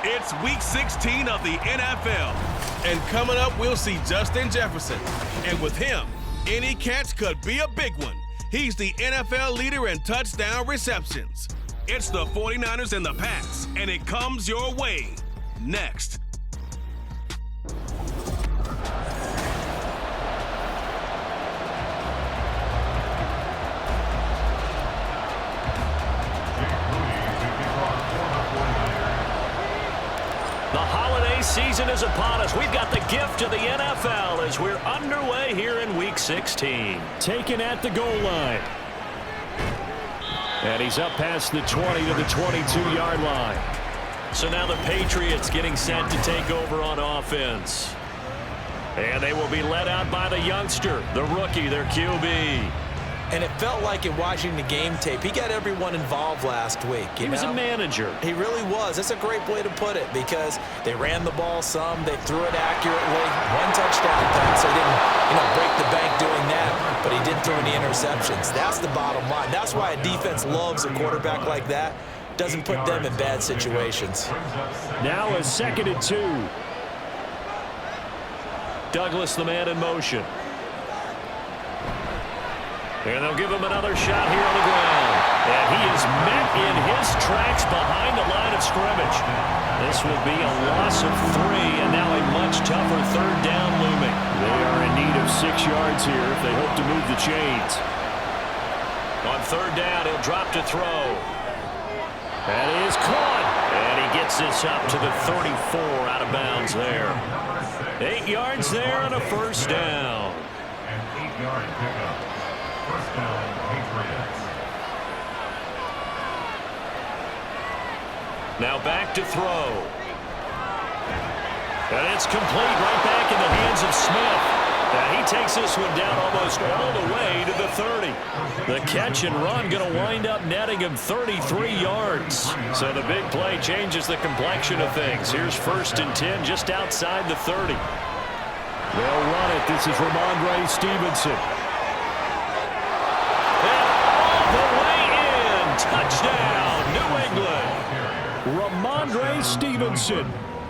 It's Week 16 of the NFL. And coming up, we'll see Justin Jefferson. And with him, any catch could be a big one. He's the NFL leader in touchdown receptions. It's the 49ers and the Pats, and it comes your way next. The holiday season is upon us. We've got the gift of the NFL as we're underway here in Week 16. Taken at the goal line. And he's up past the 20 to the 22-yard line. So now the Patriots getting set to take over on offense. And they will be led out by the youngster, the rookie, their QB. And it felt like in watching the game tape, he got everyone involved last week. He was a manager. He really was. That's a great way to put it because they ran the ball some, they threw it accurately. One touchdown pass. They didn't, break the bank doing that, but he did throw any interceptions. That's the bottom line. That's why a defense loves a quarterback like that. Doesn't put them in bad situations. Now a 2nd and 2. Douglas, the man in motion. And they'll give him another shot here on the ground. And he is met in his tracks behind the line of scrimmage. This will be a loss of 3, and now a much tougher 3rd down looming. They are in need of 6 yards here if they hope to move the chains. On 3rd down, he'll drop to throw. That is caught. And he gets this up to the 34 out of bounds there. 8 yards there on a 1st down. An 8-yard pickup. 1st down, Patriots. Now back to throw. And it's complete right back in the hands of Smith. And he takes this one down almost all the way to the 30. The catch and run going to wind up netting him 33 yards. So the big play changes the complexion of things. Here's 1st and 10 just outside the 30. They'll run it. This is Ramondre Stevenson. Touchdown, New England. Ramondre Stevenson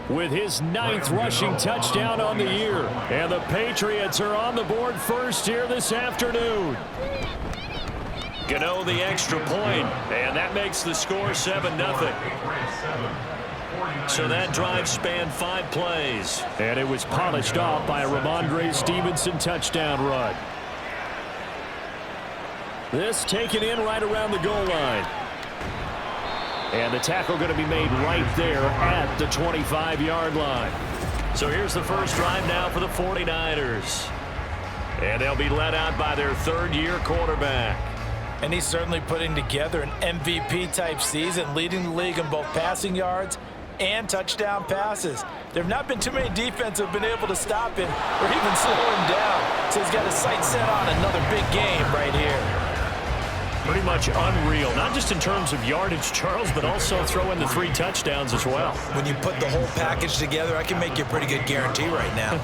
with his 9th rushing touchdown on the year. And the Patriots are on the board first here this afternoon. Gano the extra point, and that makes the score 7-0. So that drive spanned 5 plays. And it was polished off by a Ramondre Stevenson touchdown run. This taken in right around the goal line. And the tackle going to be made right there at the 25-yard line. So here's the first drive now for the 49ers. And they'll be led out by their 3rd-year quarterback. And he's certainly putting together an MVP-type season, leading the league in both passing yards and touchdown passes. There have not been too many defenses who have been able to stop him or even slow him down. So he's got his sights set on another big game right here. Pretty much unreal, not just in terms of yardage, Charles, but also throwing the 3 touchdowns as well. When you put the whole package together, I can make you a pretty good guarantee right now.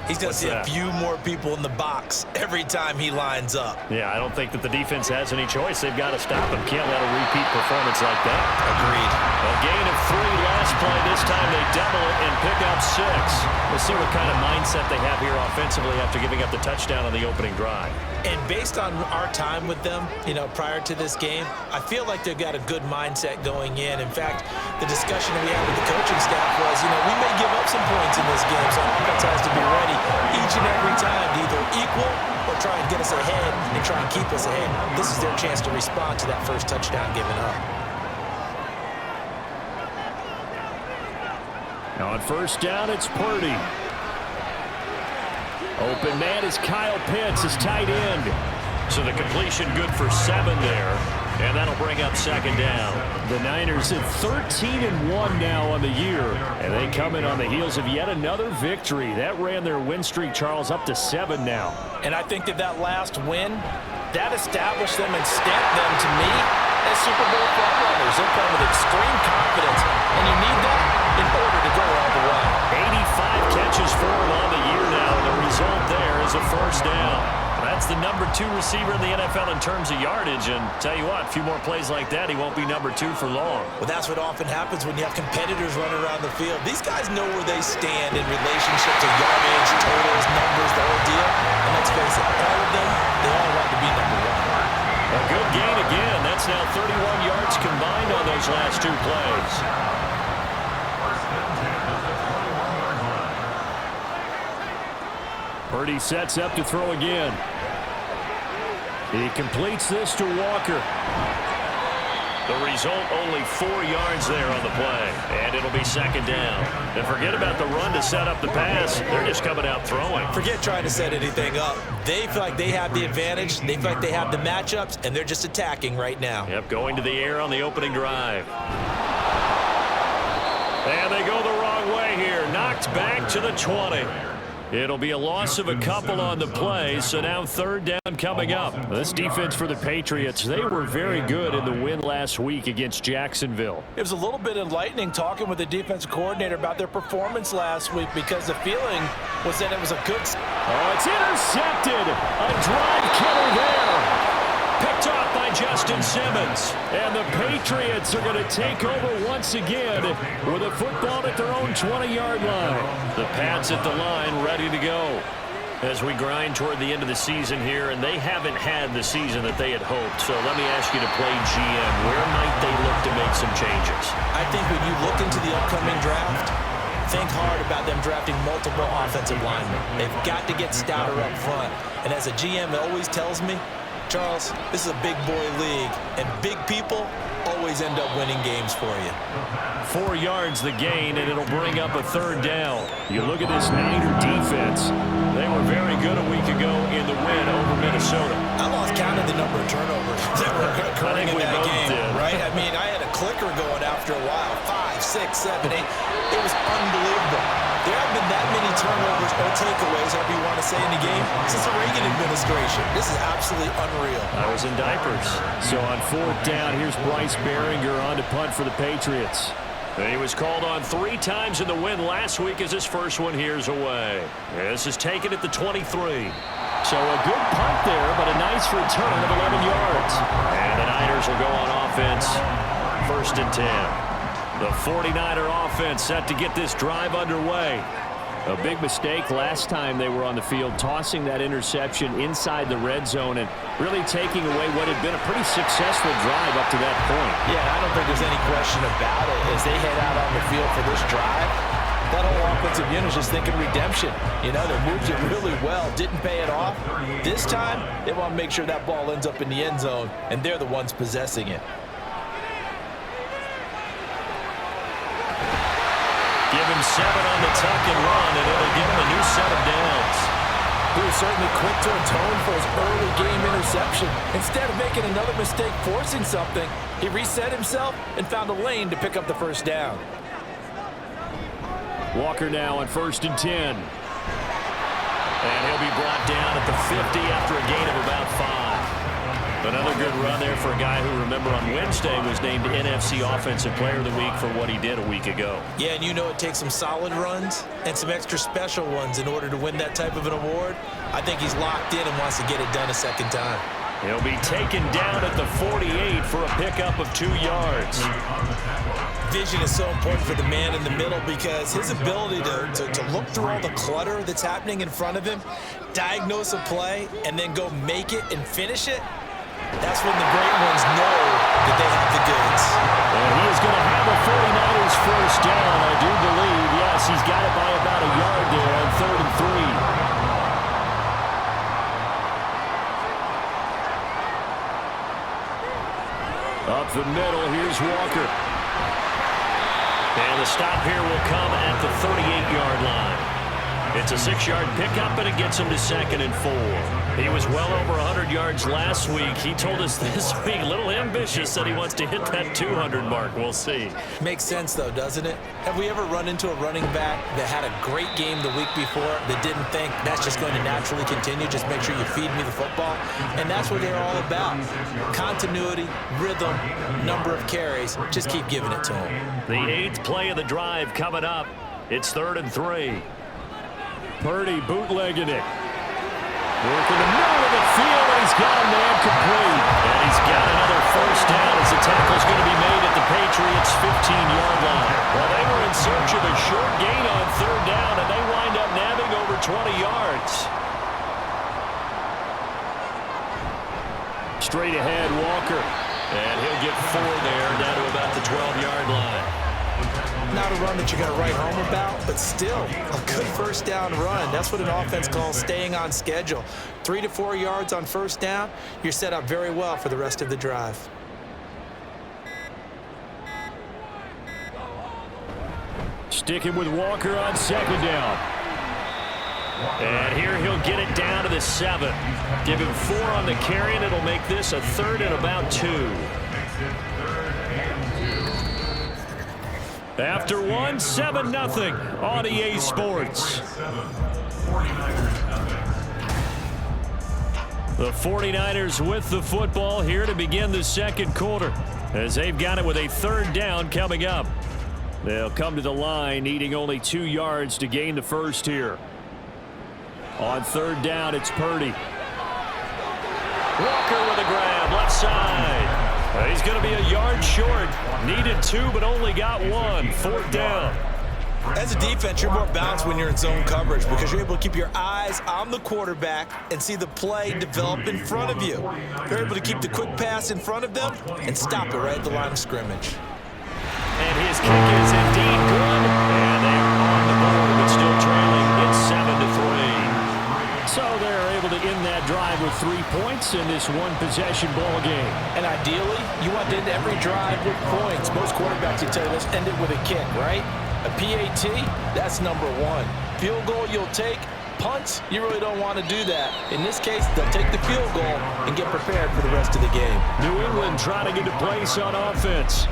He's going to see a few more people in the box every time he lines up. Yeah, I don't think that the defense has any choice. They've got to stop him. Can't let a repeat performance like that. Agreed. A gain of 3 last play. This time they double it and pick up 6. We'll see what kind of mindset they have here offensively after giving up the touchdown on the opening drive. And based on our time with them, prior to this game, I feel like they've got a good mindset going in. In fact, the discussion that we had with the coaching staff was, we may give up some points in this game, so our offense has to be ready each and every time to either equal or try and get us ahead and try and keep us ahead. This is their chance to respond to that first touchdown given up. Now on 1st down, it's Purdy. Open man is Kyle Pitts, his tight end. So the completion good for 7 there, and that'll bring up 2nd down. The Niners at 13-1 now on the year, and they come in on the heels of yet another victory. That ran their win streak, Charles, up to 7 now. And I think that last win, that established them and stamped them, to me, as Super Bowl frontrunners. They're playing with extreme confidence, and you need that in order to go all the way. 85 catches for him on the year now, and the result there is a 1st down. That That's the #2 receiver in the NFL in terms of yardage. And tell you what, a few more plays like that, he won't be #2 for long. Well, that's what often happens when you have competitors running around the field. These guys know where they stand in relationship to yardage, totals, numbers, the whole deal. And let's face it, all of them, they all want to be #1. A good gain again. That's now 31 yards combined on those last 2 plays. Purdy sets up to throw again. He completes this to Walker. The result, only 4 yards there on the play. And it'll be 2nd down. And forget about the run to set up the pass. They're just coming out throwing. Forget trying to set anything up. They feel like they have the advantage. They feel like they have the matchups, and they're just attacking right now. Yep, going to the air on the opening drive. And they go the wrong way here. Knocked back to the 20. It'll be a loss of a couple on the play, so now 3rd down coming up. This defense for the Patriots, they were very good in the win last week against Jacksonville. It was a little bit enlightening talking with the defensive coordinator about their performance last week because the feeling was that it was a good... Oh, it's intercepted. A drive killer there. Picked off by Justin Simmons. And the Patriots are going to take over once again with a football at their own 20-yard line. The Pats at the line, ready to go. As we grind toward the end of the season here, and they haven't had the season that they had hoped. So let me ask you to play GM. Where might they look to make some changes? I think when you look into the upcoming draft, think hard about them drafting multiple offensive linemen. They've got to get stouter up front. And as a GM always tells me, Charles, this is a big boy league, and big people always end up winning games for you. 4 yards the gain, and it'll bring up a 3rd down. You look at this Niner defense. They were very good a week ago in the win over Minnesota. I lost count of the number of turnovers that were occurring in that game, right? I mean, I had a clicker going after a while. 5, 6, 7, 8. It was unbelievable. There haven't been that many turnovers or takeaways, however you want to say, in the game since the Reagan administration. This is absolutely unreal. I was in diapers. So on 4th down, here's Bryce Behringer on to punt for the Patriots. He was called on 3 times in the win last week as his first one here's away. This is taken at the 23. So a good punt there, but a nice return of 11 yards. And the Niners will go on offense. 1st and 10. The 49er offense set to get this drive underway. A big mistake last time they were on the field, tossing that interception inside the red zone and really taking away what had been a pretty successful drive up to that point. Yeah, I don't think there's any question about it. As they head out on the field for this drive, that whole offensive unit is just thinking redemption. You know, they moved it really well, didn't pay it off. This time, they want to make sure that ball ends up in the end zone, and they're the ones possessing it. Give him 7 on the tuck and run, and it'll give him a new set of downs. He was certainly quick to atone for his early game interception. Instead of making another mistake forcing something, he reset himself and found a lane to pick up the 1st down. Walker now on 1st and 10. And he'll be brought down at the 50 after a gain of about 5. Another good run there for a guy who, remember, on Wednesday was named NFC Offensive Player of the Week for what he did a week ago. Yeah, and you know it takes some solid runs and some extra special ones in order to win that type of an award. I think he's locked in and wants to get it done a 2nd time. He'll be taken down at the 48 for a pickup of 2 yards. Vision is so important for the man in the middle because his ability to look through all the clutter that's happening in front of him, diagnose a play, and then go make it and finish it, that's when the great ones know that they have the goods. And he is going to have a 49ers 1st down, I do believe. Yes, he's got it by about a yard there on 3rd and 3. Up the middle, here's Walker. And the stop here will come at the 38-yard line. It's a 6-yard pickup, and it gets him to 2nd and 4. He was well over 100 yards last week. He told us this week, a little ambitious, that he wants to hit that 200 mark. We'll see. Makes sense, though, doesn't it? Have we ever run into a running back that had a great game the week before that didn't think that's just going to naturally continue? Just make sure you feed me the football. And that's what they're all about. Continuity, rhythm, number of carries. Just keep giving it to him. The 8th play of the drive coming up. It's 3rd and 3. Purdy bootlegging it. Working the middle of the field, and he's got a man complete. And he's got another first down as the tackle's going to be made at the Patriots' 15-yard line. Well, they were in search of a short gain on third down, and they wind up nabbing over 20 yards. Straight ahead, Walker. And he'll get 4 there, down to about the 12-yard line. Not a run that you're going to write home about, but still a good first down run. That's what an offense calls staying on schedule. 3 to 4 yards on first down, you're set up very well for the rest of the drive. Sticking with Walker on second down. And here he'll get it down to the 7. Give him 4 on the carry, and it'll make this a 3rd and about 2. After 1, 7-0 on EA Sports. The 49ers with the football here to begin the second quarter, as they've got it with a 3rd down coming up. They'll come to the line needing only 2 yards to gain the first here. On 3rd down, it's Purdy. Walker with a grab, left side. He's going to be a yard short. Needed 2, but only got 1. 4th down. As a defense, you're more balanced when you're in zone coverage because you're able to keep your eyes on the quarterback and see the play develop in front of you. You're able to keep the quick pass in front of them and stop it right at the line of scrimmage. And his kick is indeed good. And they are on the board, but still trailing. It's 7-3. So they're able to end that drive with 3 points in this one-possession ball game. And ideally, you want to end every drive with points. Most quarterbacks will tell you, let's end it with a kick, right? A PAT, that's number 1. Field goal you'll take. Punts, you really don't want to do that. In this case, they'll take the field goal and get prepared for the rest of the game. New England trying to get a place on offense.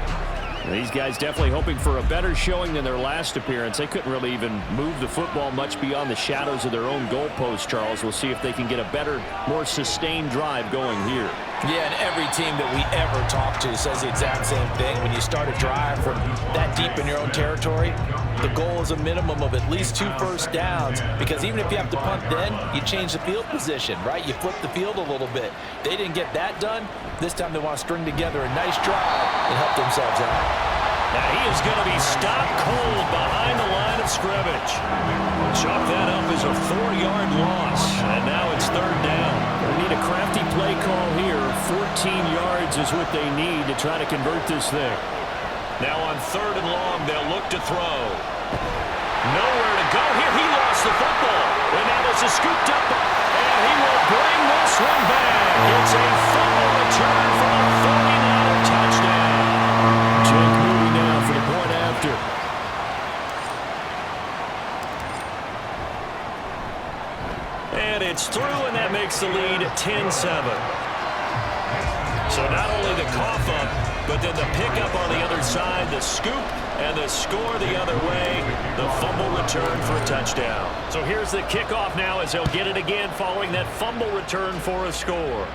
These guys definitely hoping for a better showing than their last appearance. They couldn't really even move the football much beyond the shadows of their own goalpost, Charles. We'll see if they can get a better, more sustained drive going here. Yeah, and every team that we ever talk to says the exact same thing. When you start a drive from that deep in your own territory, the goal is a minimum of at least 2 first downs, because even if you have to punt then, you change the field position, right? You flip the field a little bit. They didn't get that done. This time they want to string together a nice drive and help themselves out. Now he is going to be stopped cold behind the line of scrimmage. Chalk that up as a 4-yard loss, and now it's 3rd down. They need a crafty play call here. 14 yards is what they need to try to convert this thing. Now on 3rd and long, they'll look to throw. Nowhere to go here. He lost the football. And now this is scooped up, and he will bring this one back. It's a fumble return for a 49er touchdown. Jake moving now for the point after. And it's through, and that makes the lead 10-7. So not only the cough up, but then the pickup on the other side, the scoop, and the score the other way, the fumble return for a touchdown. So here's the kickoff now as they'll get it again following that fumble return for a score.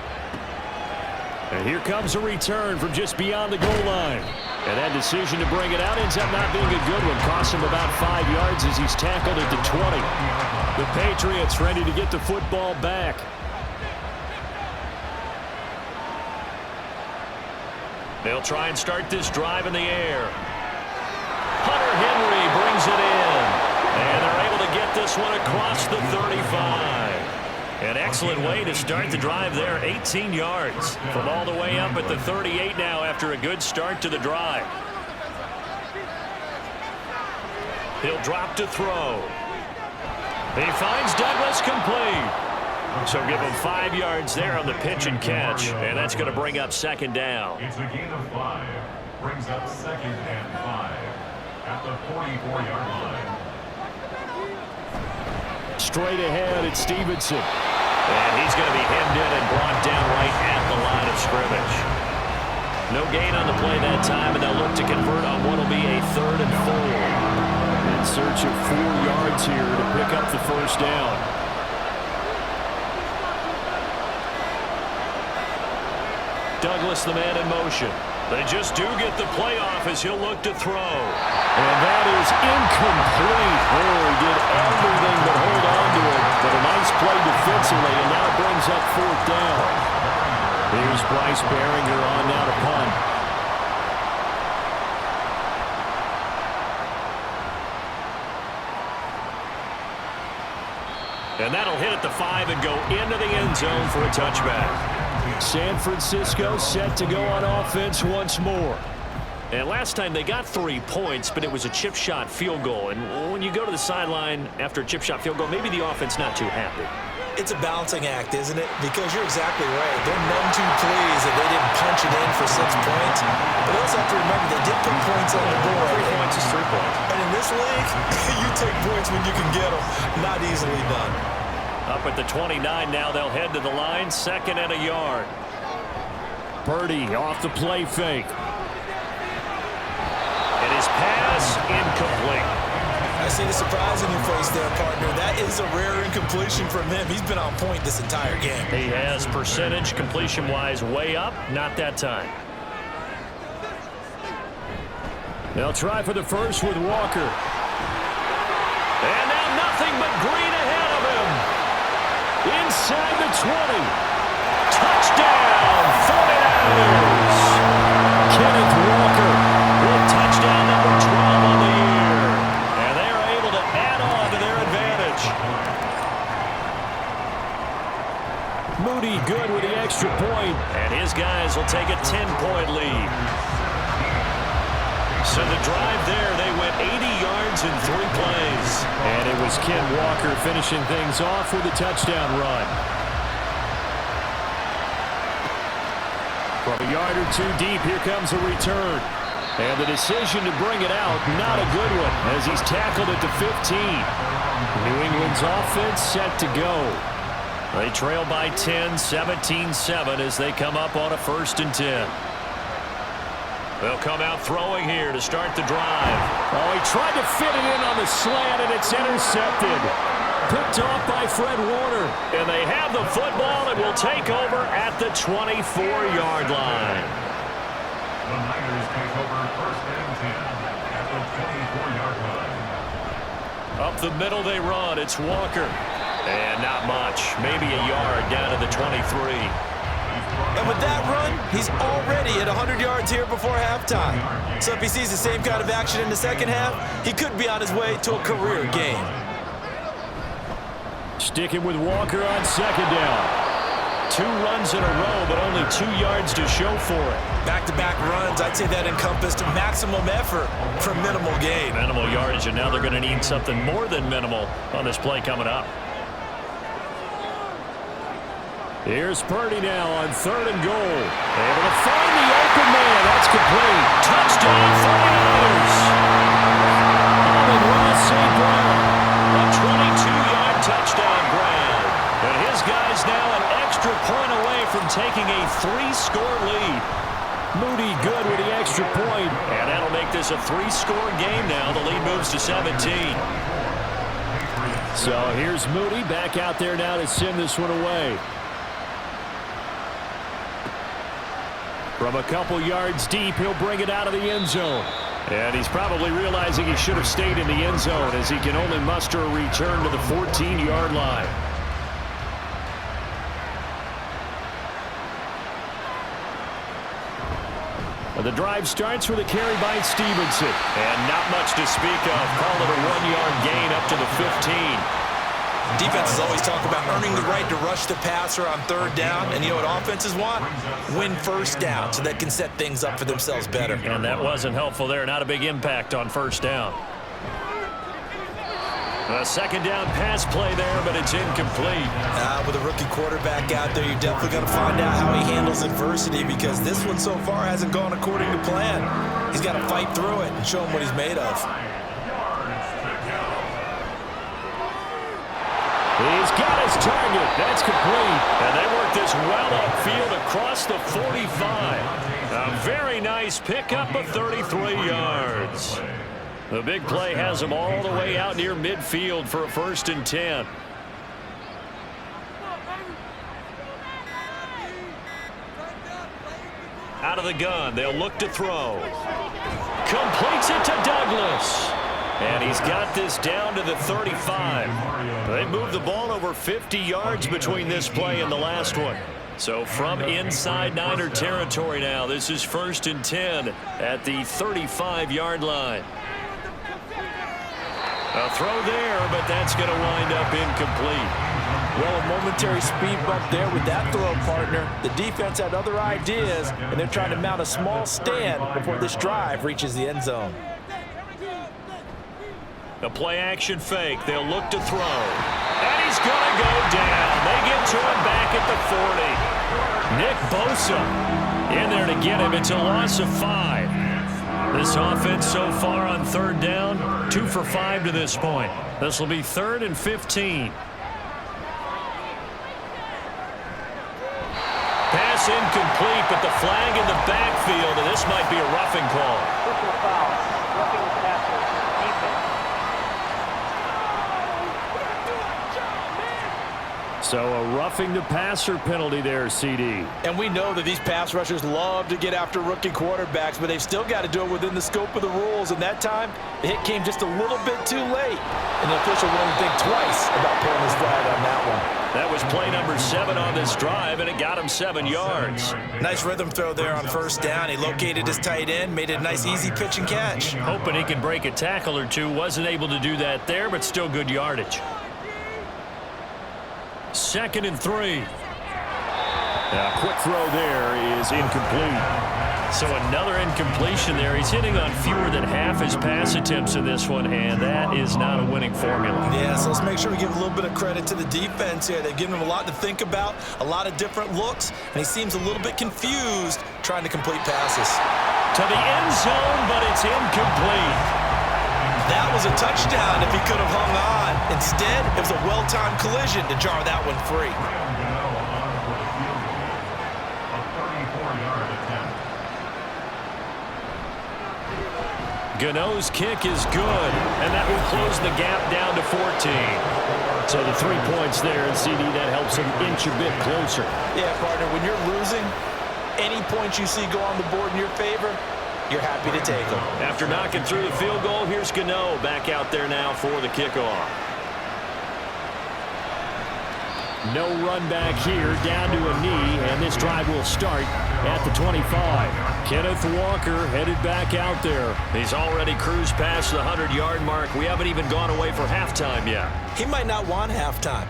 And here comes a return from just beyond the goal line. And that decision to bring it out ends up not being a good one. Costs him about 5 yards as he's tackled at the 20. The Patriots ready to get the football back. They'll try and start this drive in the air. Hunter Henry brings it in. And they're able to get this one across the 35. An excellent way to start the drive there. 18 yards from all the way up at the 38 now after a good start to the drive. He'll drop to throw. He finds Douglas complete. So give him 5 yards there on the pitch and catch. And that's going to bring up 2nd down. It's a gain of 5. Brings up 2nd and 5 at the 44-yard line. Straight ahead, it's Stevenson. And he's going to be hemmed in and brought down right at the line of scrimmage. No gain on the play that time, and they'll look to convert on what will be a 3rd and 4. In search of 4 yards here to pick up the first down. Douglas, the man in motion. They just do get the playoff as he'll look to throw. And that is incomplete. Oh, he did everything but hold on to it. But a nice play defensively, and now it brings up 4th down. Here's Bryce Behringer on now to punt. And that'll hit at the 5 and go into the end zone for a touchback. San Francisco set to go on offense once more. And last time they got 3 points, but it was a chip shot field goal. And when you go to the sideline after a chip shot field goal, maybe the offense not too happy. It's a balancing act, isn't it? Because you're exactly right. They're none too pleased that they didn't punch it in for 6 points. But they also have to remember they did put points on the board. 3 points is 3 points. And in this league, you take points when you can get them. Not easily done. Up at the 29 now, they'll head to the line, 2nd and a yard. Purdy off the play fake. And his pass incomplete. I see the surprise in your face there, partner. That is a rare incompletion from him. He's been on point this entire game. He has percentage completion-wise way up, not that time. They'll try for the first with Walker. And now nothing but green ahead of him. Inside the 20. Touchdown, 49ers. Kenneth Walker with touchdown number 12 on the year. And they are able to add on to their advantage. Moody good with the extra point. And his guys will take a 10-point lead. So the drive there, they went 80 yards in 3 plays. And it was Ken Walker finishing things off with a touchdown run. From a yard or 2 deep, here comes a return. And the decision to bring it out, not a good one, as he's tackled at the 15. New England's offense set to go. They trail by 10, 17-7 as they come up on a 1st and 10. They'll come out throwing here to start the drive. Oh, he tried to fit it in on the slant, and it's intercepted. Picked off by Fred Warner. And they have the football and will take over at the 24-yard line. The Niners take over 1st and 10 at the 24-yard line. Up the middle they run. It's Walker. And not much. Maybe a yard down to the 23. And with that run, he's already at 100 yards here before halftime. So if he sees the same kind of action in the 2nd half, he could be on his way to a career game. Sticking with Walker on 2nd down. 2 runs in a row, but only 2 yards to show for it. Back-to-back runs, I'd say that encompassed maximum effort for minimal gain. Minimal yardage, and now they're going to need something more than minimal on this play coming up. Here's Purdy now on 3rd and goal. Able to find the open man. That's complete. Touchdown, 49ers. Amon-Ra St. Brown. A 22-yard touchdown grab. And his guys now an extra point away from taking a 3-score lead. Moody good with the extra point. And that'll make this a 3-score game now. The lead moves to 17. So here's Moody back out there now to send this one away. From a couple yards deep, he'll bring it out of the end zone. And he's probably realizing he should have stayed in the end zone as he can only muster a return to the 14-yard line. The drive starts with a carry by Stevenson. And not much to speak of. Call it a 1-yard gain up to the 15. Defenses always talk about earning the right to rush the passer on 3rd down. And you know what offenses want? Win 1st down so they can set things up for themselves better. And that wasn't helpful there. Not a big impact on 1st down. A 2nd down pass play there, but it's incomplete. With a rookie quarterback out there, you're definitely going to find out how he handles adversity because this one so far hasn't gone according to plan. He's got to fight through it and show him what he's made of. He's got his target. That's complete. And they work this well upfield across the 45. A very nice pickup of 33 yards. The big play has him all the way out near midfield for a 1st and 10. Out of the gun, they'll look to throw. Completes it to Douglas. And he's got this down to the 35. They moved the ball over 50 yards between this play and the last one. So from inside Niner territory now, this is 1st and 10 at the 35-yard line. A throw there, but that's going to wind up incomplete. Well, a momentary speed bump there with that throw, partner. The defense had other ideas, and they're trying to mount a small stand before this drive reaches the end zone. A play-action fake. They'll look to throw. And he's going to go down. They get to him back at the 40. Nick Bosa in there to get him. It's a loss of 5. This offense so far on 3rd down, 2 for 5 to this point. This will be 3rd and 15. Pass incomplete, but the flag in the backfield, and this might be a roughing call. Personal foul. Roughing the passer. Defense. So a roughing the passer penalty there, CD. And we know that these pass rushers love to get after rookie quarterbacks, but they've still got to do it within the scope of the rules. And that time, the hit came just a little bit too late. And the official won't think twice about pulling his flag on that one. That was play number 7 on this drive, and it got him 7 yards. Nice rhythm throw there on 1st down. He located his tight end, made it a nice easy pitch and catch. Hoping he can break a tackle or two. Wasn't able to do that there, but still good yardage. 2nd and 3. A quick throw there is incomplete. So another incompletion there. He's hitting on fewer than half his pass attempts in this one, and that is not a winning formula. Yeah, so let's make sure we give a little bit of credit to the defense here. They've given him a lot to think about, a lot of different looks, and he seems a little bit confused trying to complete passes. To the end zone, but it's incomplete. That was a touchdown if he could have hung on. Instead, it was a well-timed collision to jar that one free. Gano's kick is good, and that will close the gap down to 14. So the 3 points there, and CD, that helps him inch a bit closer. Yeah, partner, when you're losing, any points you see go on the board in your favor, you're happy to take them. After knocking through the field goal, here's Gano back out there now for the kickoff. No run back here, down to a knee, and this drive will start at the 25. Kenneth Walker headed back out there. He's already cruised past the 100-yard mark. We haven't even gone away for halftime yet. He might not want halftime.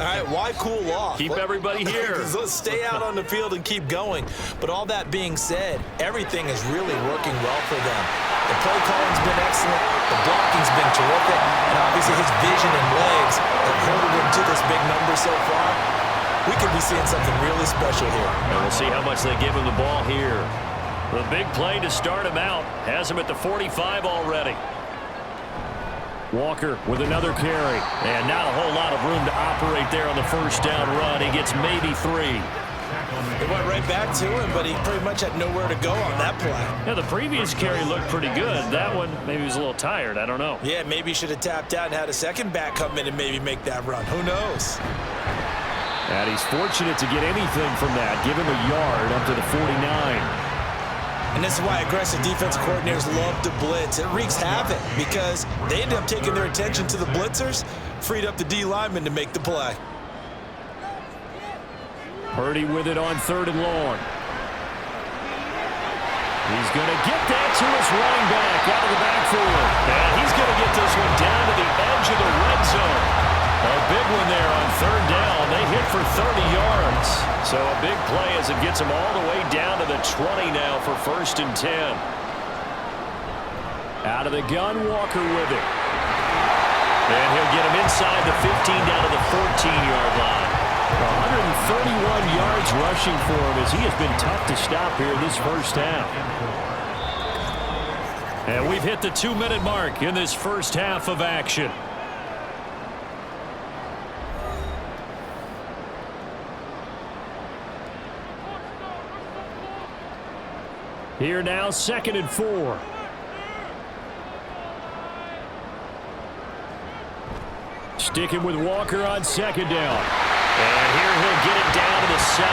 All right, why cool off? Keep everybody here. Let's stay out on the field and keep going. But all that being said, everything is really working well for them. The play calling's been excellent. The blocking's been terrific. And obviously his vision and legs have herded him to this big number so far. We could be seeing something really special here. And we'll see how much they give him the ball here. The big play to start him out has him at the 45 already. Walker with another carry. And not a whole lot of room to operate there on the 1st down run. He gets maybe 3. It went right back to him, but he pretty much had nowhere to go on that play. Yeah, the previous carry looked pretty good. That one, maybe he was a little tired. I don't know. Yeah, maybe he should have tapped out and had a second back come in and maybe make that run. Who knows? And he's fortunate to get anything from that. Give him a yard up to the 49. And this is why aggressive defensive coordinators love to blitz. It wreaks havoc because they end up taking their attention to the blitzers, freed up the D lineman to make the play. Purdy with it on 3rd and long. He's going to get that to his running back out of the backfield. And he's going to get this one down to the edge of the red zone. A big one there on 3rd down. They hit for 30 yards. So a big play as it gets them all the way down to the 20 now for 1st and 10. Out of the gun, Walker with it. And he'll get him inside the 15 down to the 14-yard line. 131 yards rushing for him as he has been tough to stop here this 1st half. And we've hit the 2-minute mark in this 1st half of action. Here now, 2nd and 4. Sticking with Walker on 2nd down. And here he'll get it down to the 7.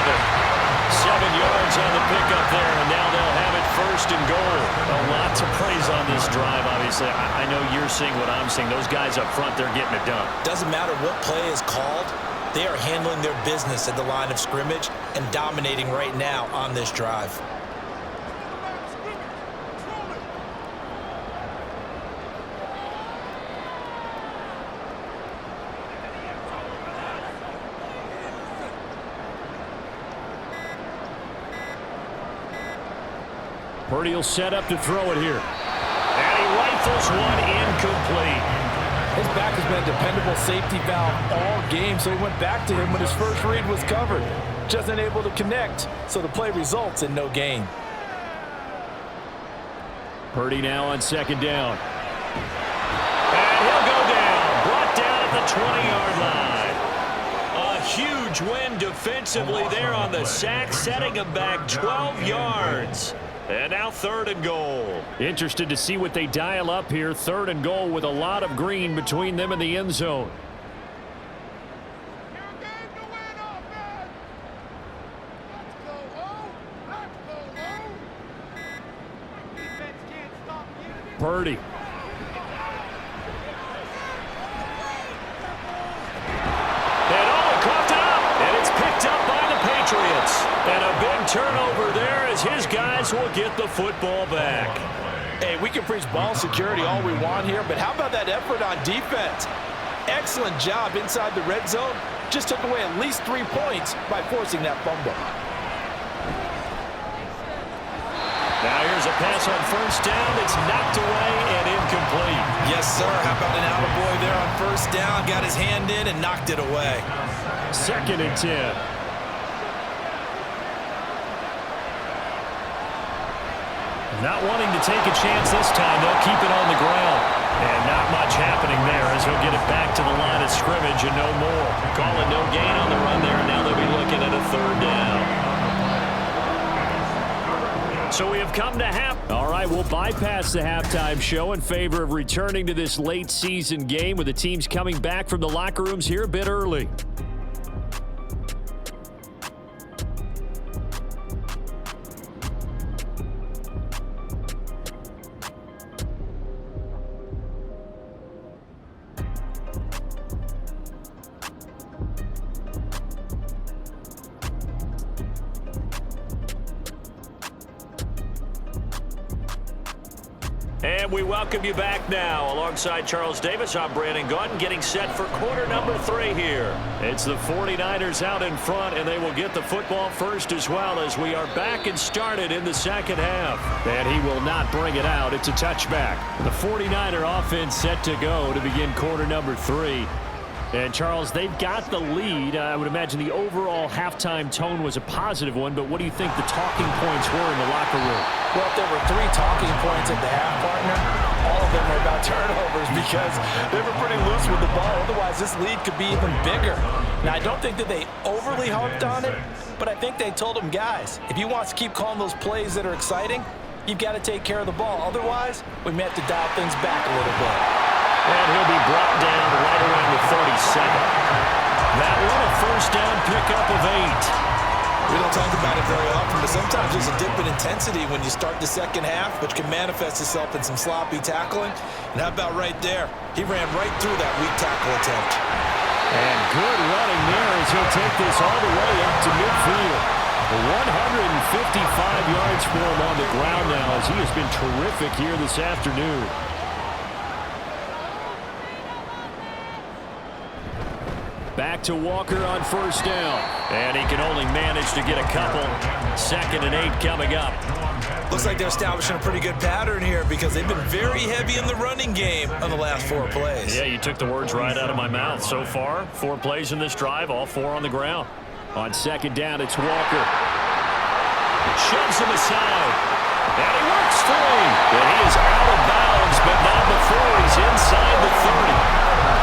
7 yards on the pickup there, and now they'll have it 1st and goal. A lot to praise on this drive, obviously. I know you're seeing what I'm seeing. Those guys up front, they're getting it done. Doesn't matter what play is called. They are handling their business at the line of scrimmage and dominating right now on this drive. Purdy will set up to throw it here. And he rifles one incomplete. His back has been a dependable safety valve all game, so he went back to him when his first read was covered. Just unable to connect, so the play results in no gain. Purdy now on 2nd down. And he'll go down. Brought down at the 20-yard line. A huge win defensively there on the sack, setting him back 12 yards. And now 3rd and goal. Interested to see what they dial up here. 3rd and goal with a lot of green between them and the end zone. Purdy. And a big turnover there as his guys will get the football back. Hey, we can preach ball security all we want here, but how about that effort on defense? Excellent job inside the red zone. Just took away at least 3 points by forcing that fumble. Now here's a pass on 1st down. It's knocked away and incomplete. Yes, sir. How about an attaboy there on 1st down? Got his hand in and knocked it away. 2nd and 10. Not wanting to take a chance this time. They'll keep it on the ground. And not much happening there as he'll get it back to the line of scrimmage and no more. Calling no gain on the run there. Now they'll be looking at a 3rd down. So we have come to half. All right, we'll bypass the halftime show in favor of returning to this late season game with the teams coming back from the locker rooms here a bit early. And we welcome you back now. Alongside Charles Davis, I'm Brandon Gaudin, getting set for quarter number 3 here. It's the 49ers out in front, and they will get the football first as well as we are back and started in the 2nd half. And he will not bring it out. It's a touchback. The 49er offense set to go to begin quarter number 3. And, Charles, they've got the lead. I would imagine the overall halftime tone was a positive one, but what do you think the talking points were in the locker room? Well, if there were 3 talking points at the half, partner, all of them were about turnovers because they were pretty loose with the ball. Otherwise, this lead could be even bigger. Now, I don't think that they overly harped on it, but I think they told them, guys, if you want to keep calling those plays that are exciting, you've got to take care of the ball. Otherwise, we may have to dial things back a little bit. And he'll be brought down right around the 37. That one a 1st down pickup of 8. We don't talk about it very often, but sometimes there's a dip in intensity when you start the 2nd half, which can manifest itself in some sloppy tackling. And how about right there? He ran right through that weak tackle attempt. And good running there as he'll take this all the way up to midfield. 155 yards for him on the ground now as he has been terrific here this afternoon. Back to Walker on 1st down. And he can only manage to get a couple. 2nd and 8 coming up. Looks like they're establishing a pretty good pattern here because they've been very heavy in the running game on the last 4 plays. Yeah, you took the words right out of my mouth. So far, 4 plays in this drive, all 4 on the ground. On 2nd down, it's Walker. Shoves him aside. And he works free. And he is out of bounds, but not before he's inside the 30.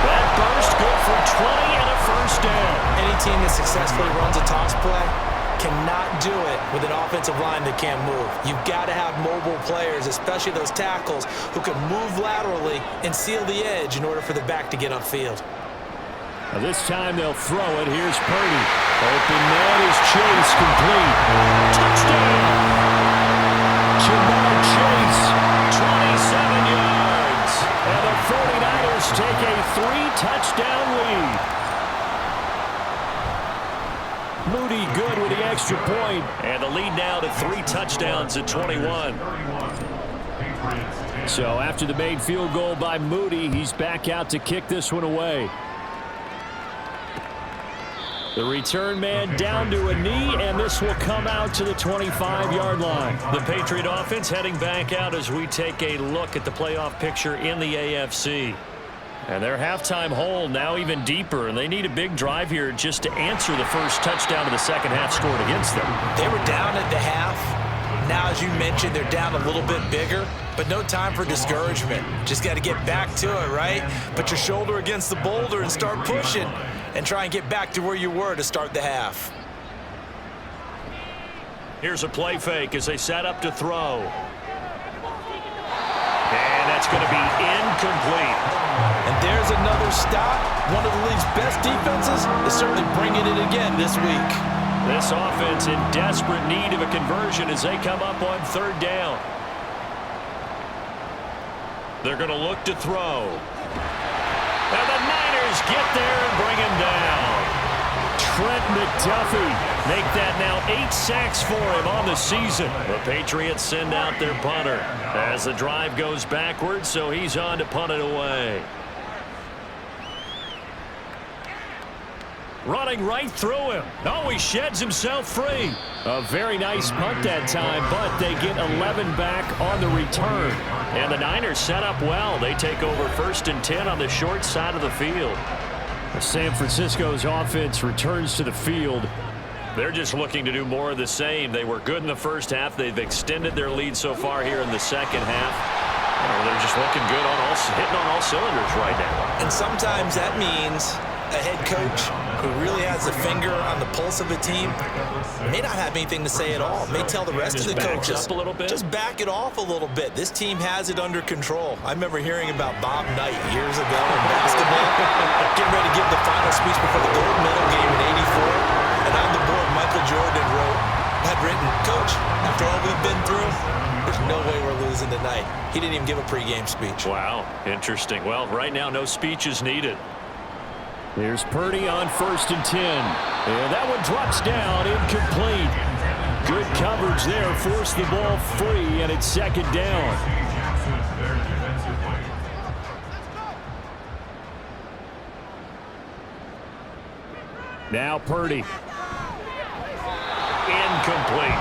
That burst good for 20 and a 1st down. Any team that successfully runs a toss play cannot do it with an offensive line that can't move. You've got to have mobile players, especially those tackles, who can move laterally and seal the edge in order for the back to get upfield. Now this time they'll throw it. Here's Purdy. Open man is Chase, complete. Touchdown! Jamar Chase, 27 yards. And the 49ers take a 3-touchdown lead. Moody good with the extra point. And the lead now to 3 touchdowns at 21. So after the made field goal by Moody, he's back out to kick this one away. The return man down to a knee, and this will come out to the 25-yard line. The Patriot offense heading back out as we take a look at the playoff picture in the AFC. And their halftime hole now even deeper, and they need a big drive here just to answer the first touchdown of the second half scored against them. They were down at the half. Now, as you mentioned, they're down a little bit bigger, but no time for discouragement. Just got to get back to it, right? Put your shoulder against the boulder and start pushing and try and get back to where you were to start the half. Here's a play fake as they set up to throw. And that's going to be incomplete. And there's another stop. One of the league's best defenses is certainly bringing it again this week. This offense in desperate need of a conversion as they come up on third down. They're going to look to throw. And the Niners get there and bring him down. Trent McDuffie make that now 8 sacks for him on the season. The Patriots send out their punter as the drive goes backwards, so he's on to punt it away. Running right through him. Oh, he sheds himself free. A very nice punt that time, but they get 11 back on the return. And the Niners set up well. They take over 1st and 10 on the short side of the field. San Francisco's offense returns to the field. They're just looking to do more of the same. They were good in the first half. They've extended their lead so far here in the second half. They're just looking good on hitting on all cylinders right now. And sometimes that means a head coach who really has a finger on the pulse of a team may not have anything to say at all. May tell the rest of the coaches, up a little bit. Just back it off a little bit. This team has it under control. I remember hearing about Bob Knight years ago in basketball, getting ready to give the final speech before the gold medal game in '84. And on the board, Michael Jordan had written, "Coach, after all we've been through, there's no way we're losing tonight." He didn't even give a pregame speech. Wow, interesting. Well, right now, no speech is needed. Here's Purdy on 1st and 10. And that one drops down, incomplete. Good coverage there, forced the ball free, and it's 2nd down. Now Purdy. Incomplete.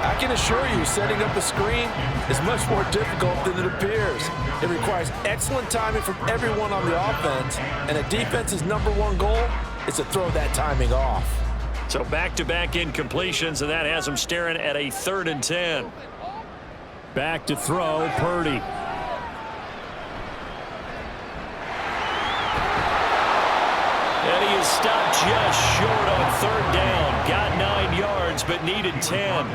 I can assure you, setting up a screen is much more difficult than it appears. It requires excellent timing from everyone on the offense, and a defense's #1 goal is to throw that timing off. So back-to-back incompletions, and that has them staring at a 3rd and 10. Back to throw, Purdy. And he is stopped just short on 3rd down. Got 9 yards, but needed 10.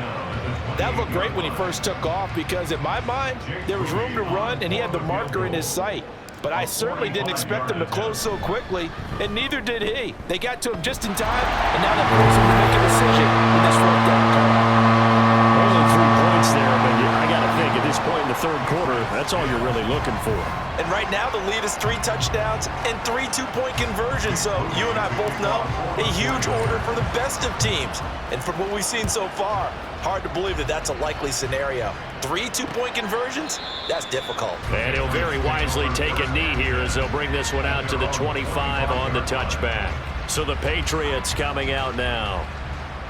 That looked great when he first took off because, in my mind, there was room to run and he had the marker in his sight. But I certainly didn't expect him to close so quickly, and neither did he. They got to him just in time, and now that forces him to make a decision with this 4th down call. Only 3 points there, but I got to think at this point in the 3rd quarter, that's all you're really looking for. And right now, the lead is 3 touchdowns and 3 two-point conversions. So you and I both know a huge order for the best of teams. And from what we've seen so far, hard to believe that that's a likely scenario. 3 two-point conversions? That's difficult. And he'll very wisely take a knee here as they'll bring this one out to the 25 on the touchback. So the Patriots coming out now.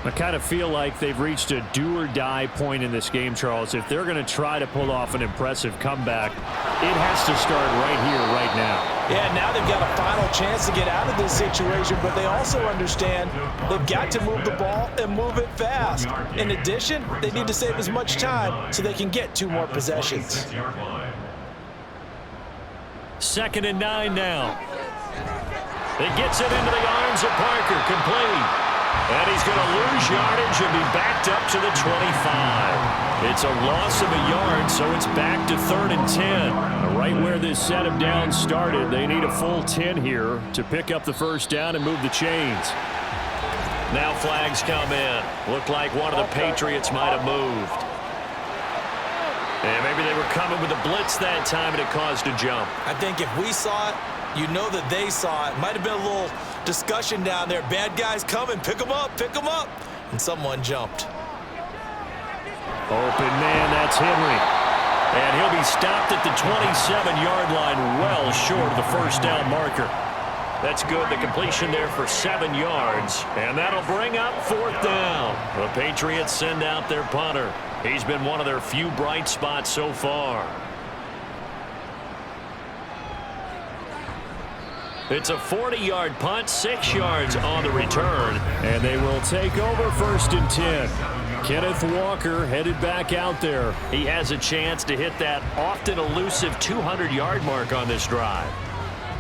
I kind of feel like they've reached a do-or-die point in this game, Charles. If they're going to try to pull off an impressive comeback, it has to start right here, right now. Yeah, now they've got a final chance to get out of this situation, but they also understand they've got to move the ball and move it fast. In addition, they need to save as much time so they can get 2 more possessions. 2nd and 9 now. It gets it into the arms of Parker, complete. And he's going to lose yardage and be backed up to the 25. It's a loss of a yard, so it's back to 3rd and 10. Right where this set of downs started, they need a full 10 here to pick up the 1st down and move the chains. Now flags come in. Looked like one of the Patriots might have moved. And maybe they were coming with a blitz that time, and it caused a jump. I think if we saw it, you know that they saw it. Might have been a little discussion down there. Bad guys coming. Pick them up. Pick them up. And someone jumped. Open man, that's Henry. And he'll be stopped at the 27-yard line, well short of the first down marker. That's good. The completion there for 7 yards. And that'll bring up 4th down. The Patriots send out their punter. He's been one of their few bright spots so far. It's a 40-yard punt, 6 yards on the return. And they will take over 1st and 10. Kenneth Walker headed back out there. He has a chance to hit that often elusive 200-yard mark on this drive.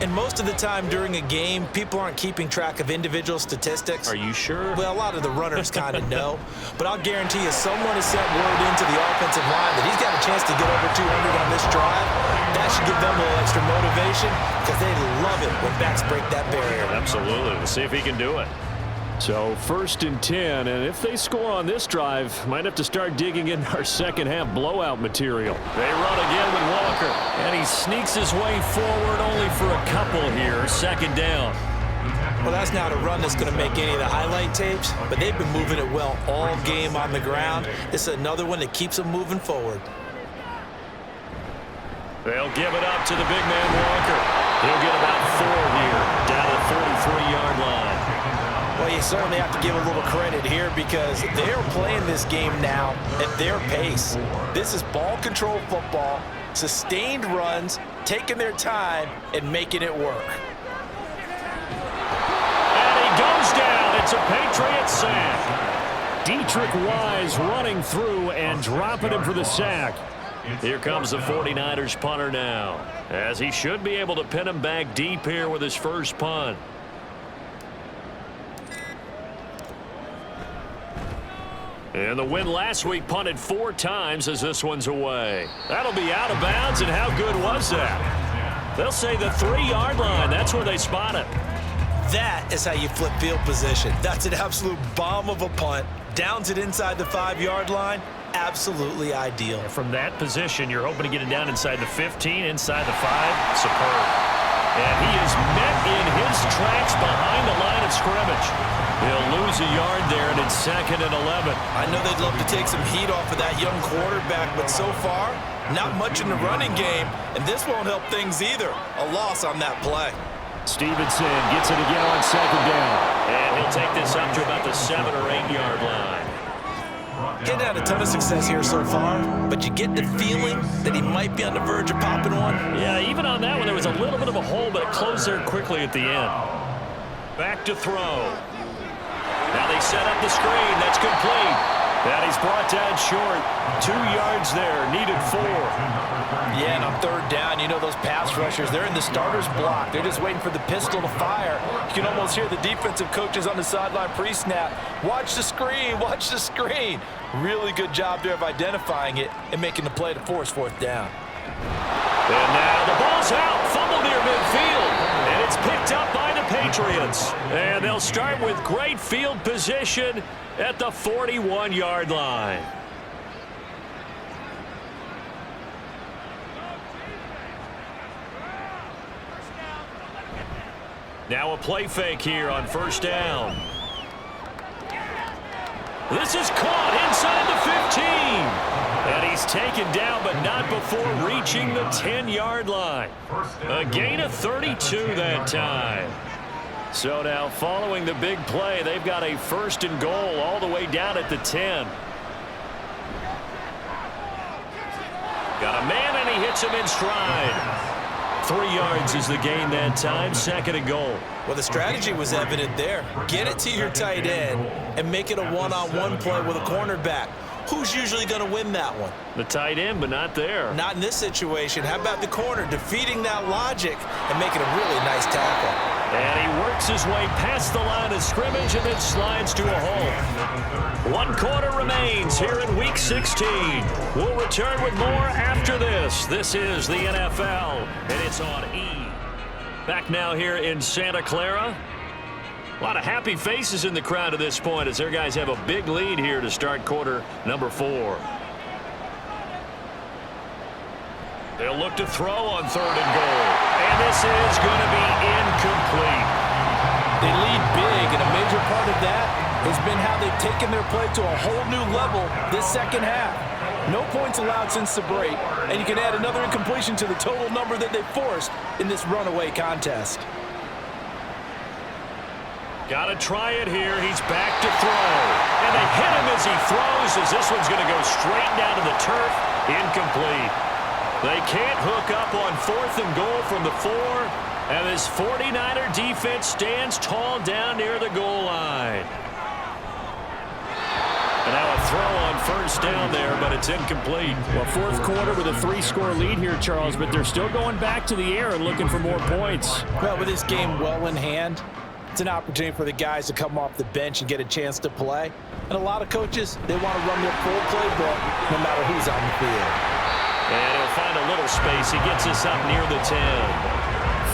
And most of the time during a game, people aren't keeping track of individual statistics. Are you sure? Well, a lot of the runners kind of know. But I'll guarantee you someone has sent word into the offensive line that he's got a chance to get over 200 on this drive. That should give them a little extra motivation because they love it when backs break that barrier. Absolutely. We'll see if he can do it. So 1st and 10, and if they score on this drive, might have to start digging in our second-half blowout material. They run again with Walker, and he sneaks his way forward only for a couple here. 2nd down. Well, that's not a run that's going to make any of the highlight tapes, but they've been moving it well all game on the ground. This is another one that keeps them moving forward. They'll give it up to the big man Walker. He'll get about 4 here, down at the 43-yard line. Well, you certainly have to give a little credit here because they're playing this game now at their pace. This is ball control football, sustained runs, taking their time, and making it work. And he goes down. It's a Patriot sack. Dietrich Wise running through and dropping him for the sack. Here comes the 49ers punter now, as he should be able to pin him back deep here with his first punt. And the win last week punted 4 times as this one's away. That'll be out of bounds, and how good was that? They'll say the 3-yard line. That's where they spot it. That is how you flip field position. That's an absolute bomb of a punt. Downs it inside the 5-yard line. Absolutely ideal. From that position, you're hoping to get it down inside the 15, inside the 5. Superb. And he is met in his tracks behind the line of scrimmage. He'll lose a yard there, and it's 2nd and 11. I know they'd love to take some heat off of that young quarterback, but so far, not much in the running game, and this won't help things either. A loss on that play. Stevenson gets it again on 2nd down. And he'll take this up to about the 7 or 8 yard line. Getting had a ton of success here so far, but you get the feeling that he might be on the verge of popping one. Yeah, even on that one, there was a little bit of a hole, but it closed there quickly at the end. Back to throw. Now they set up the screen. That's complete. And he's brought down short. 2 yards there. Needed 4. Yeah, and on 3rd down, you know those pass rushers, they're in the starter's block. They're just waiting for the pistol to fire. You can almost hear the defensive coaches on the sideline pre-snap. Watch the screen. Watch the screen. Really good job there of identifying it and making the play to force 4th down. And now the ball's out. Fumble near midfield. And it's picked up by the Patriots. And they'll start with great field position at the 41-yard line. Now a play fake here on 1st down. This is caught inside the 15. And he's taken down, but not before reaching the 10-yard line. A gain of 32 that time. So now following the big play, they've got a 1st and goal all the way down at the 10. Got a man, and he hits him in stride. 3 yards is the gain that time. 2nd and goal. Well, the strategy was evident there. Get it to your tight end and make it a one-on-one play with a cornerback. Who's usually going to win that one? The tight end, but not there. Not in this situation. How about the corner defeating that logic and making a really nice tackle? And he works his way past the line of scrimmage and then slides to a hole. 1 quarter remains here in Week 16. We'll return with more after this. This is the NFL, and it's on E! Back now here in Santa Clara. A lot of happy faces in the crowd at this point as their guys have a big lead here to start quarter number 4. They'll look to throw on 3rd and goal. And this is going to be incomplete. They lead big, and a major part of that has been how they've taken their play to a whole new level this second half. No points allowed since the break, and you can add another incompletion to the total number that they forced in this runaway contest. Got to try it here. He's back to throw. And they hit him as he throws, as this one's going to go straight down to the turf. Incomplete. They can't hook up on 4th and goal from the 4. And this 49er defense stands tall down near the goal line. And now a throw on 1st down there, but it's incomplete. Well, 4th quarter with a 3-score lead here, Charles, but they're still going back to the air and looking for more points. Well, with this game well in hand, it's an opportunity for the guys to come off the bench and get a chance to play. And a lot of coaches, they want to run their full playbook no matter who's on the field. And he'll find a little space. He gets us up near the 10.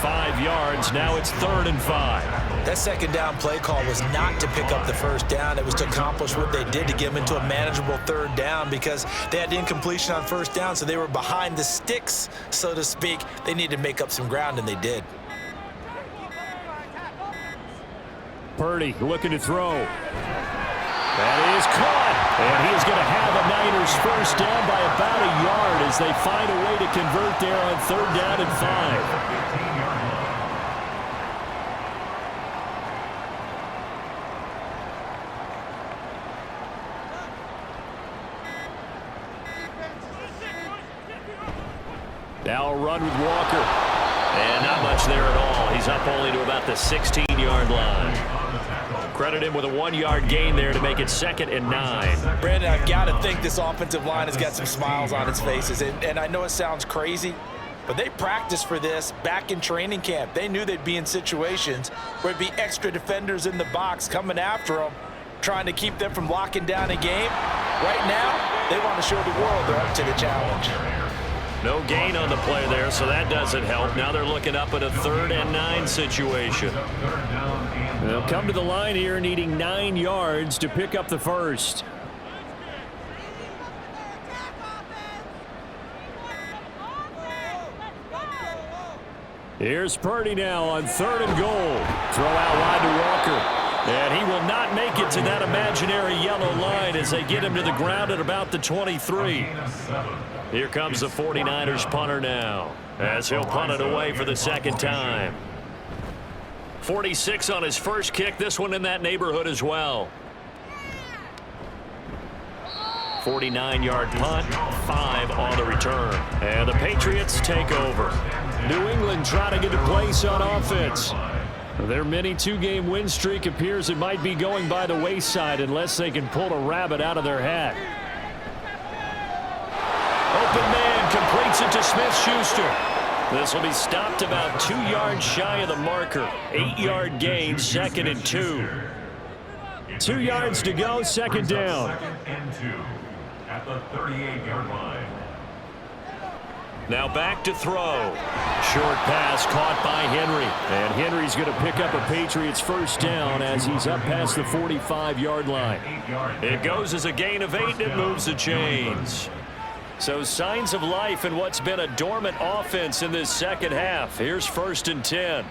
5 yards. Now it's 3rd and 5. That second down play call was not to pick up the 1st down. It was to accomplish what they did to get them into a manageable 3rd down because they had incompletion on 1st down, so they were behind the sticks, so to speak. They needed to make up some ground, and they did. Purdy looking to throw. That is caught. And he is going to have a Niners 1st down by about a yard as they find a way to convert there on 3rd down and 5. Now a run with Walker. And not much there at all. He's up only to about the 16-yard line. Credit him with a 1-yard gain there to make it 2nd and 9. Brandon, I've got to think this offensive line has got some smiles on its faces. And I know it sounds crazy, but they practiced for this back in training camp. They knew they'd be in situations where it'd be extra defenders in the box coming after them, trying to keep them from locking down a game. Right now, they want to show the world they're up to the challenge. No gain on the play there, so that doesn't help. Now they're looking up at a 3rd and 9 situation. They'll come to the line here needing 9 yards to pick up the 1st. Here's Purdy now on 3rd and goal. Throw out wide to Walker. And he will not make it to that imaginary yellow line as they get him to the ground at about the 23. Here comes the 49ers punter now as he'll punt it away for the 2nd time. 46 on his first kick. This one in that neighborhood as well. 49-yard punt, 5 on the return. And the Patriots take over. New England trying to get a place on offense. Their mini 2-game win streak appears it might be going by the wayside unless they can pull a rabbit out of their hat. Open man completes it to Smith-Schuster. This will be stopped about 2 yards shy of the marker. 8-yard gain, 2nd and 2. 2 yards to go, 2nd down. 2nd and 2 at the 38-yard line. Now back to throw. Short pass caught by Henry. And Henry's going to pick up a Patriots 1st down as he's up past the 45-yard line. It goes as a gain of 8 and it moves the chains. So signs of life in what's been a dormant offense in this second half. Here's 1st and 10.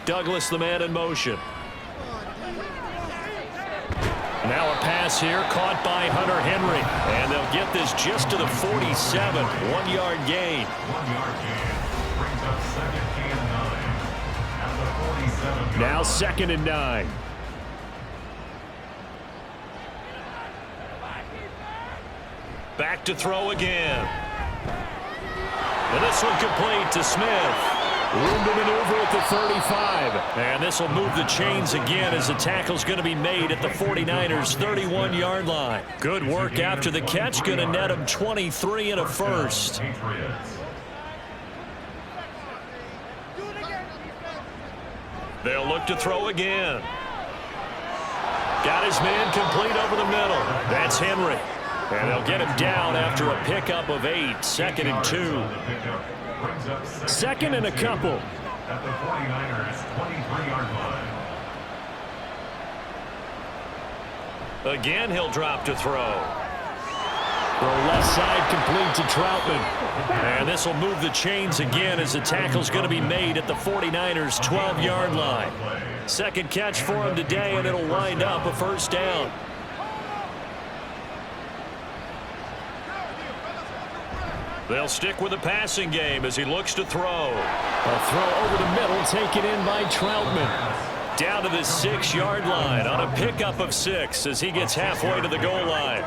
Douglas the man in motion. Now a pass here caught by Hunter Henry. And they'll get this just to the 47. 1-yard gain. 1-yard gain brings up 2nd and 9 at the 47. Now 2nd and 9. Back to throw again. And this one complete to Smith. Room to maneuver at the 35. And this will move the chains again as the tackle's going to be made at the 49ers' 31-yard line. Good work after the catch. Going to net him 23 and a 1st. They'll look to throw again. Got his man complete over the middle. That's Henry. And they'll get him down after a pickup of 8. 2nd and 2. 2nd and a couple. At the 49ers' 23-yard line. Again, he'll drop to throw. Throw left side complete to Troutman. And this will move the chains again as the tackle's going to be made at the 49ers' 12-yard line. Second catch for him today, and it'll wind up a first down. They'll stick with the passing game as he looks to throw. A throw over the middle, taken in by Troutman. Down to the 6-yard line on a pickup of 6 as he gets halfway to the goal line.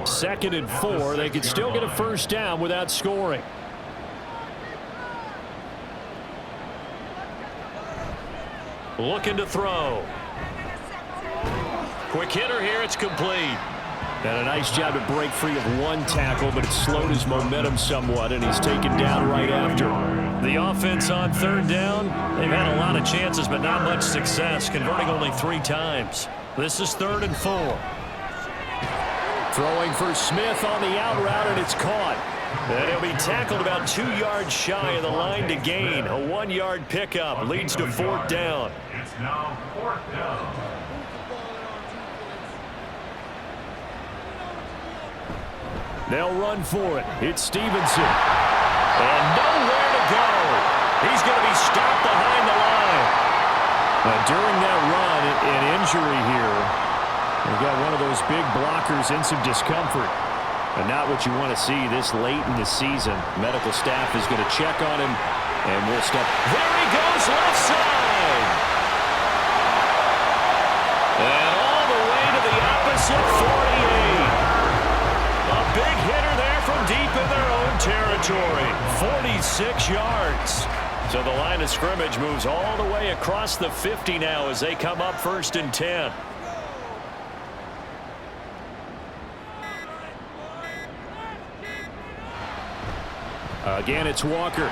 2nd and 4. They could still get a first down without scoring. Looking to throw. Quick hitter here. It's complete. And a nice job to break free of one tackle, but it slowed his momentum somewhat, and he's taken down right after. The offense on 3rd down, they've had a lot of chances, but not much success, converting only 3 times. This is 3rd and 4. Throwing for Smith on the out route, and it's caught. And he'll be tackled about 2 yards shy of the line to gain. A 1-yard pickup leads to 4th down. It's now 4th down. They'll run for it. It's Stevenson. And nowhere to go. He's going to be stopped behind the line. During that run, an injury here. We've got one of those big blockers in some discomfort. And not what you want to see this late in the season. Medical staff is going to check on him, and we'll step. There he goes, left side. And all the way to the opposite 48. A big hitter there from deep in their own territory. 46 yards. So the line of scrimmage moves all the way across the 50 now as they come up 1st and 10. Again, it's Walker.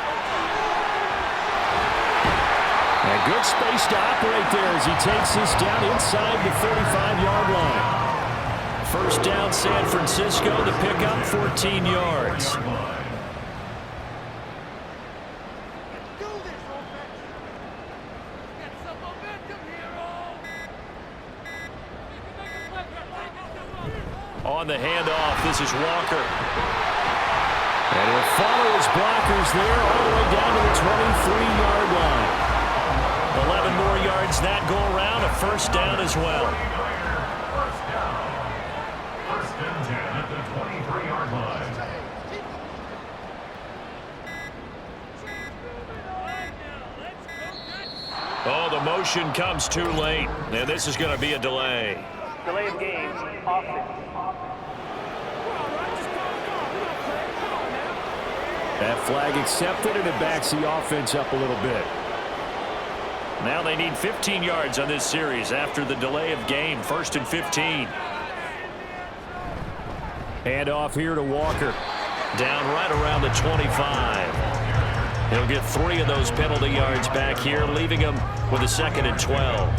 And good space to operate there as he takes this down inside the 35-yard line. First down, San Francisco. The pickup, 14 yards. On the handoff, this is Walker. And he'll follow his blockers there all the way down to the 23-yard line. 11 more yards that go around, a first down as well. First down. 1st and 10 at the 23-yard line. Oh, the motion comes too late, and this is going to be a delay. Delay of game, offense. That flag accepted, and it backs the offense up a little bit. Now they need 15 yards on this series after the delay of game. 1st and 15. Hand off here to Walker. Down right around the 25. He'll get 3 of those penalty yards back here, leaving him with a 2nd and 12.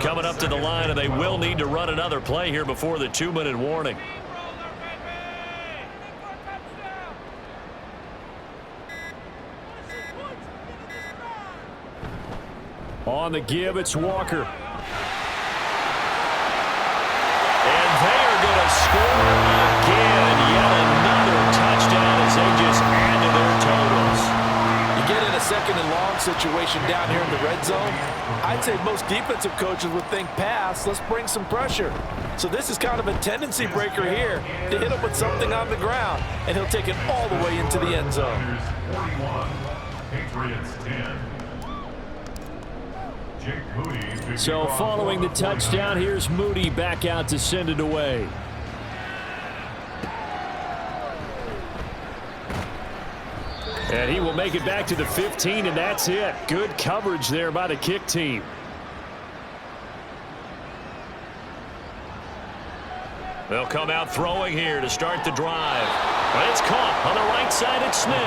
Coming up to the line, and they will need to run another play here before the 2-minute warning. On the give, it's Walker. And they are going to score again. Yet another touchdown as they just add to their totals. You get in a 2nd and long situation down here in the red zone. I'd say most defensive coaches would think pass. Let's bring some pressure. So this is kind of a tendency breaker here to hit him with something on the ground. And he'll take it all the way into the end zone. 41. Patriots 10. So following the touchdown, here's Moody back out to send it away. And he will make it back to the 15, and that's it. Good coverage there by the kick team. They'll come out throwing here to start the drive. But it's caught on the right side at Smith.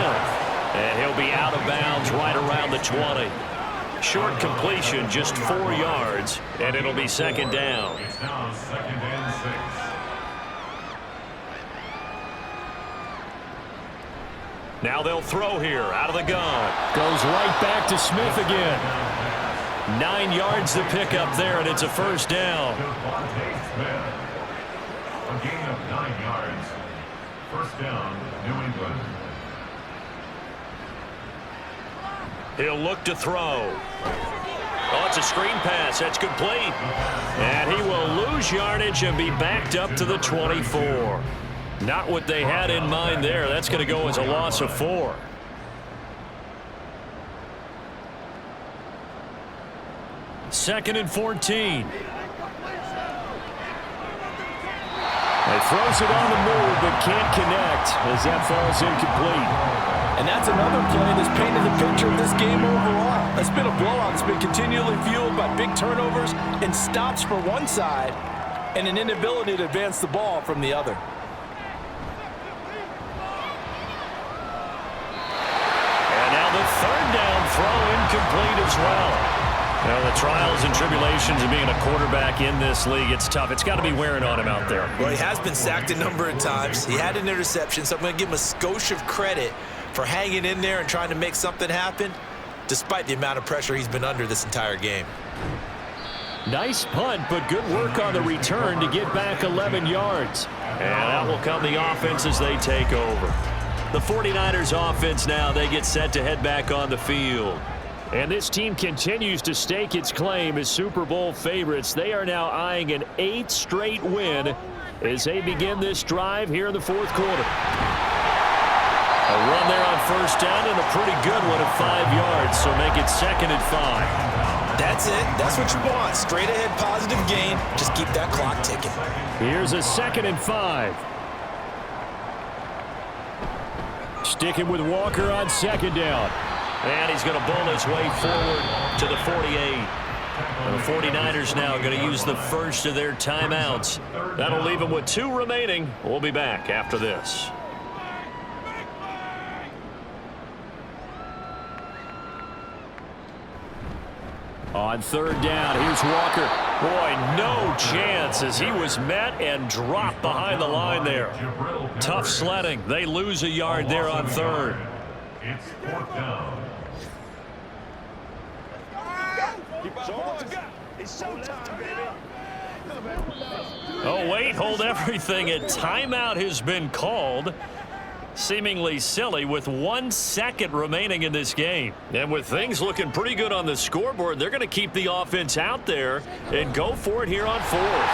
And he'll be out of bounds right around the 20. Short completion, just 4 yards, and it'll be 2nd down. It's now 2nd and 6. Now they'll throw here out of the gun. Goes right back to Smith again. 9 yards to pick up there, and it's a first down. A gain of 9 yards. First down, New England. He'll look to throw. Oh, it's a screen pass. That's complete. And he will lose yardage and be backed up to the 24. Not what they had in mind there. That's going to go as a loss of 4. Second and 14. He throws it on the move, but can't connect as that falls incomplete. And that's another play that's painted the picture of this game overall. It's been a blowout that's been continually fueled by big turnovers and stops for one side and an inability to advance the ball from the other. And now the third down throw incomplete as well. Now the trials and tribulations of being a quarterback in this league, it's tough. It's got to be wearing on him out there. Well, he has been sacked a number of times. He had an interception, so I'm going to give him a skosh of credit for hanging in there and trying to make something happen, despite the amount of pressure he's been under this entire game. Nice punt, but good work on the return to get back 11 yards. And that will come the offense as they take over. The 49ers offense now, they get set to head back on the field. And this team continues to stake its claim as Super Bowl favorites. They are now eyeing an 8th straight win as they begin this drive here in the fourth quarter. A run there on first down and a pretty good one of 5 yards, so make it 2nd and 5. That's it. That's what you want. Straight ahead positive gain. Just keep that clock ticking. Here's a 2nd and 5. Sticking with Walker on 2nd down. And he's going to bowl his way forward to the 48. And the 49ers now going to use the first of their timeouts. That'll leave them with 2 remaining. We'll be back after this. On 3rd down, here's Walker. Boy, no chance as he was met and dropped behind the line there. Tough sledding. They lose a yard there on 3rd. It's 4th down. Oh, wait, hold everything. A timeout has been called. Seemingly silly with 1 second remaining in this game. And with things looking pretty good on the scoreboard, they're going to keep the offense out there and go for it here on 4th.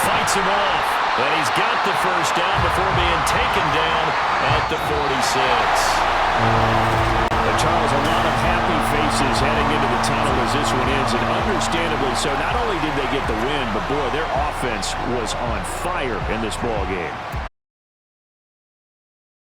Fights him off. And he's got the first down before being taken down at the 46. Charles, a lot of happy faces heading into the tunnel as this one ends, and understandably so. Not only did they get the win, but boy, their offense was on fire in this ball game.